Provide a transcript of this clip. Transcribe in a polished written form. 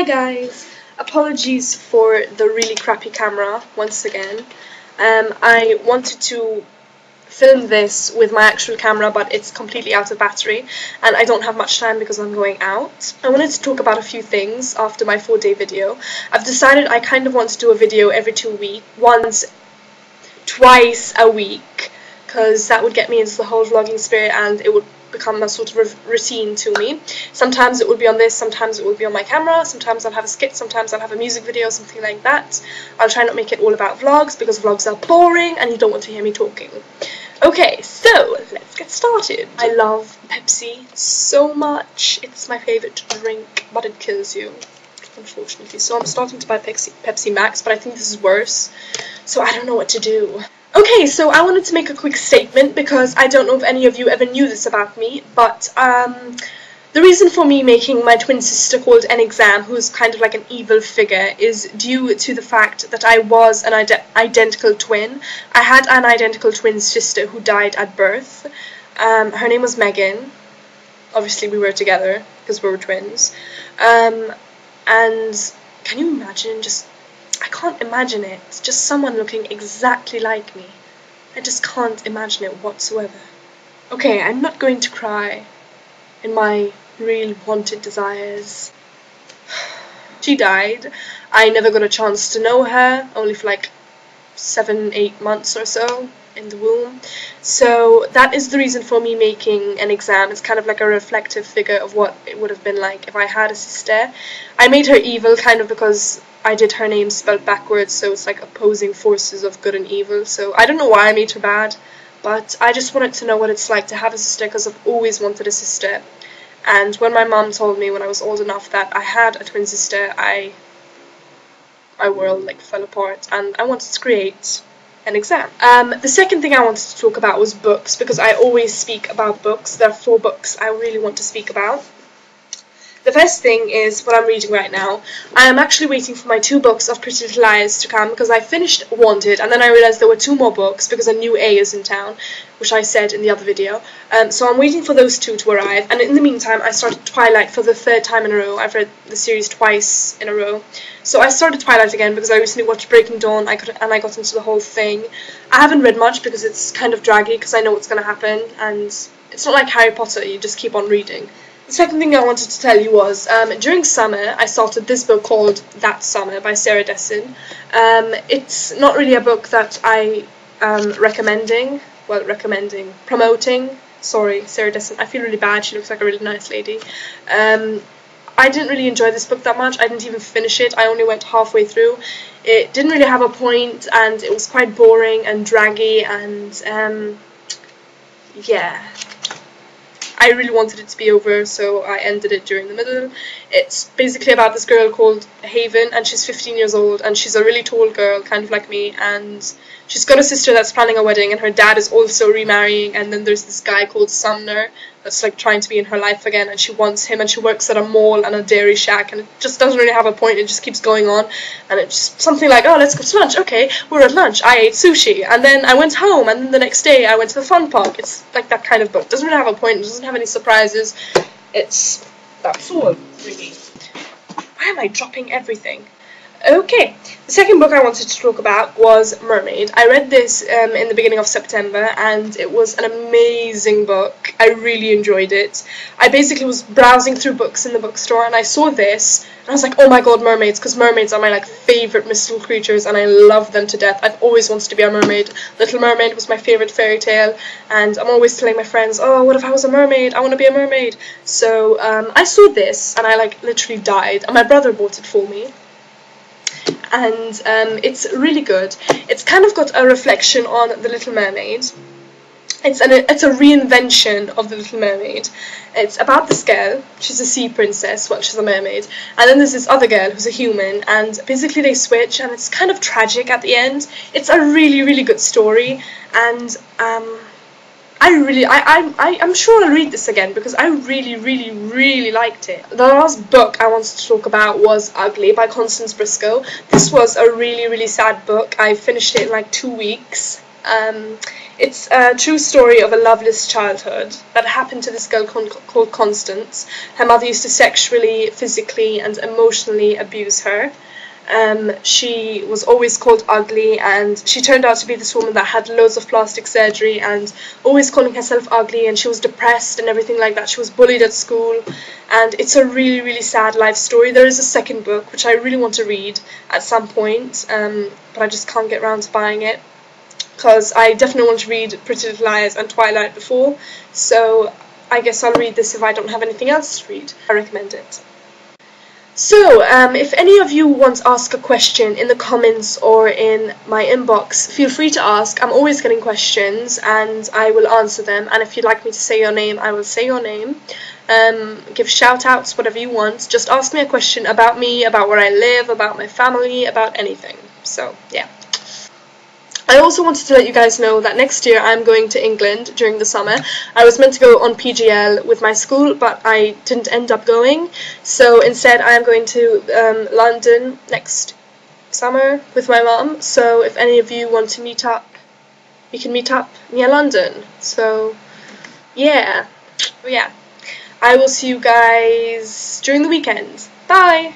Hi guys, apologies for the really crappy camera once again. I wanted to film this with my actual camera, but it's completely out of battery and I don't have much time because I'm going out. I wanted to talk about a few things after my 4-day video. I've decided I kind of want to do a video every 2 weeks, twice a week, because that would get me into the whole vlogging spirit and it would become a sort of routine to me. Sometimes it will be on this, sometimes it will be on my camera, sometimes I'll have a skit, sometimes I'll have a music video, something like that. I'll try not make it all about vlogs because vlogs are boring and you don't want to hear me talking. Okay, so let's get started. I love Pepsi so much. It's my favourite drink, but it kills you, unfortunately. So I'm starting to buy Pepsi Max, but I think this is worse. So I don't know what to do. Okay, so I wanted to make a quick statement because I don't know if any of you ever knew this about me, but the reason for me making my twin sister called An Exam, who's kind of like an evil figure, is due to the fact that I was an identical twin. I had an identical twin sister who died at birth. Her name was Megan. Obviously we were together because we were twins. And can you imagine I can't imagine it. It's just someone looking exactly like me. I just can't imagine it whatsoever. Okay, I'm not going to cry in my real wanted desires. She died. I never got a chance to know her, only for like 7-8 months or so in the womb. So that is the reason for me making An Exam. It's kind of like a reflective figure of what it would have been like if I had a sister. I made her evil kind of because I did her name spelled backwards, so it's like opposing forces of good and evil. So I don't know why I made her bad, but I just wanted to know what it's like to have a sister because I've always wanted a sister. And when my mom told me when I was old enough that I had a twin sister, my world like fell apart and I wanted to create An Exam. The second thing I wanted to talk about was books, because I always speak about books. There are 4 books I really want to speak about. The first thing is what I'm reading right now. I am actually waiting for my 2 books of Pretty Little Liars to come because I finished Wanted and then I realised there were 2 more books because a new A is in town, which I said in the other video. So I'm waiting for those 2 to arrive, and in the meantime I started Twilight for the 3rd time in a row. I've read the series twice in a row. So I started Twilight again because I recently watched Breaking Dawn and I got into the whole thing. I haven't read much because it's kind of draggy because I know what's going to happen, and it's not like Harry Potter, you just keep on reading. The second thing I wanted to tell you was, during summer I started this book called That Summer by Sarah Dessen. It's not really a book that I am promoting. Sorry, Sarah Dessen, I feel really bad, she looks like a really nice lady. I didn't really enjoy this book that much. I didn't even finish it, I only went halfway through. It didn't really have a point and it was quite boring and draggy and yeah. I really wanted it to be over, so I ended it during the middle. It's basically about this girl called Haven, and she's 15 years old, and she's a really tall girl, kind of like me, and she's got a sister that's planning a wedding, and her dad is also remarrying, and then there's this guy called Sumner that's like trying to be in her life again, and she wants him, and she works at a mall and a dairy shack, and it just doesn't really have a point, it just keeps going on, and it's just something like, oh, let's go to lunch, okay, we're at lunch, I ate sushi, and then I went home, and then the next day I went to the fun park. It's like that kind of book. It doesn't really have a point, it doesn't have any surprises, that's all, really. Why am I dropping everything? Okay, the second book I wanted to talk about was Mermaid. I read this in the beginning of September and it was an amazing book. I really enjoyed it. I basically was browsing through books in the bookstore and I saw this and I was like, oh my god, mermaids, because mermaids are my like favourite mystical creatures and I love them to death. I've always wanted to be a mermaid. Little Mermaid was my favourite fairy tale and I'm always telling my friends, oh, what if I was a mermaid? I want to be a mermaid. So I saw this and I like literally died, and my brother bought it for me. And it's really good. It's kind of got a reflection on The Little Mermaid. It's a reinvention of The Little Mermaid. It's about this girl, she's a sea princess, well, she's a mermaid, and then there's this other girl who's a human, and basically they switch, and it's kind of tragic at the end. It's a really, really good story, and I'm sure I'll read this again because I really, really, really liked it. The last book I wanted to talk about was Ugly by Constance Briscoe. This was a really, really sad book. I finished it in like 2 weeks. It's a true story of a loveless childhood that happened to this girl called Constance. Her mother used to sexually, physically and emotionally abuse her. She was always called ugly, and she turned out to be this woman that had loads of plastic surgery and always calling herself ugly, and she was depressed and everything like that. She was bullied at school, and it's a really, really sad life story. There is a second book which I really want to read at some point, but I just can't get around to buying it, because I definitely want to read Pretty Little Liars and Twilight before, so I guess I'll read this if I don't have anything else to read. I recommend it. So, if any of you want to ask a question in the comments or in my inbox, feel free to ask. I'm always getting questions and I will answer them, and if you'd like me to say your name, I will say your name. Give shout outs, whatever you want. Just ask me a question about me, about where I live, about my family, about anything. So, yeah. I also wanted to let you guys know that next year I'm going to England during the summer. I was meant to go on PGL with my school, but I didn't end up going. So instead I am going to London next summer with my mum. So if any of you want to meet up, we can meet up near London. So yeah. I will see you guys during the weekend. Bye!